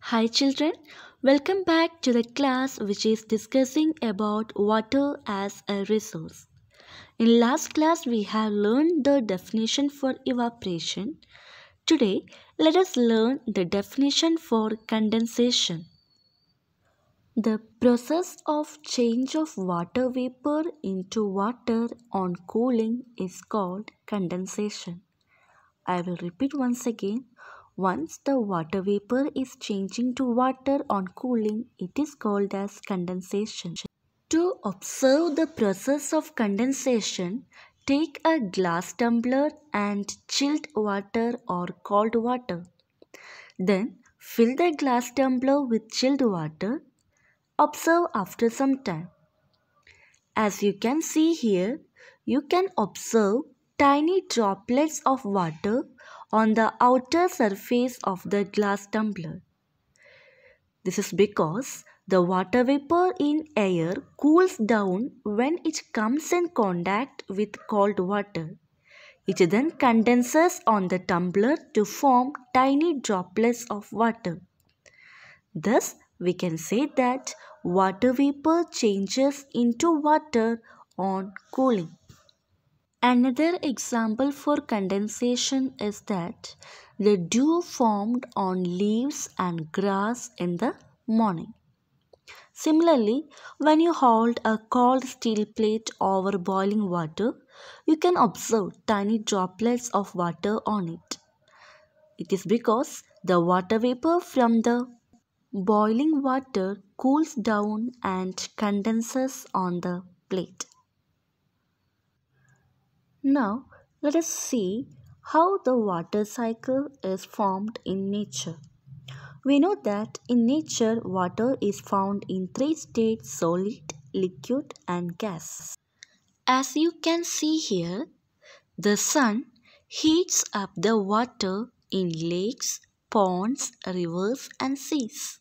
Hi children, welcome back to the class which is discussing about water as a resource. In last class we have learned the definition for evaporation. Today let us learn the definition for condensation. The process of change of water vapor into water on cooling is called condensation. I will repeat once again. Once the water vapor is changing to water on cooling, it is called as condensation. To observe the process of condensation, take a glass tumbler and chilled water or cold water. Then fill the glass tumbler with chilled water. Observe after some time. As you can see here, you can observe tiny droplets of water on the outer surface of the glass tumbler. This is because the water vapor in air cools down when it comes in contact with cold water. It then condenses on the tumbler to form tiny droplets of water. Thus, we can say that water vapor changes into water on cooling. Another example for condensation is that the dew formed on leaves and grass in the morning. Similarly, when you hold a cold steel plate over boiling water, you can observe tiny droplets of water on it. It is because the water vapor from the boiling water cools down and condenses on the plate. Now, let us see how the water cycle is formed in nature. We know that in nature, water is found in three states: solid, liquid, and gas. As you can see here, the sun heats up the water in lakes, ponds, rivers, and seas.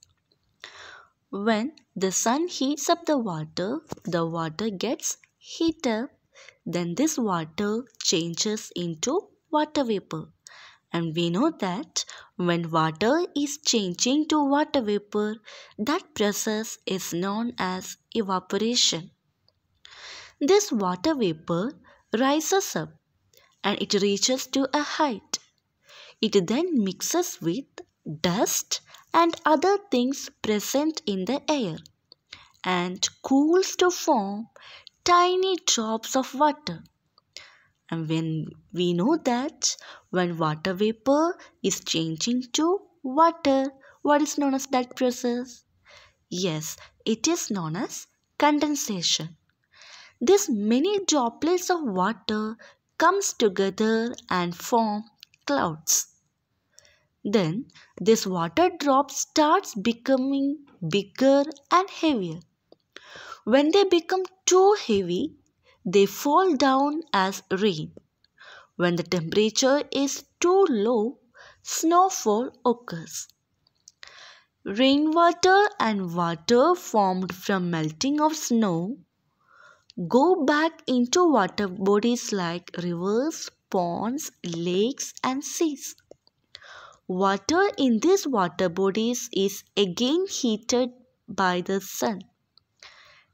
When the sun heats up the water gets heated. Then this water changes into water vapor. And we know that when water is changing to water vapor, that process is known as evaporation. This water vapor rises up and it reaches to a height. It then mixes with dust and other things present in the air and cools to form tiny drops of water. And when we know that when water vapor is changing to water, what is known as that process? Yes, it is known as condensation. These many droplets of water comes together and form clouds. Then this water drop starts becoming bigger and heavier. When they become too heavy, they fall down as rain. When the temperature is too low, snowfall occurs. Rainwater and water formed from melting of snow go back into water bodies like rivers, ponds, lakes, and seas. Water in these water bodies is again heated by the sun.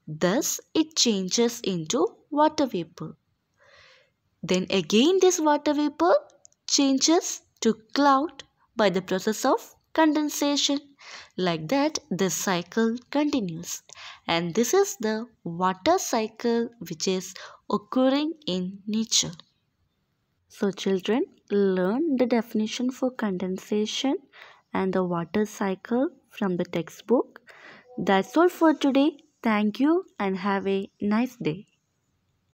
Thus, it changes into water vapor. Then again this water vapor changes to cloud by the process of condensation. Like that the cycle continues. And this is the water cycle which is occurring in nature. So children, learn the definition for condensation and the water cycle from the textbook. That's all for today. Thank you and have a nice day.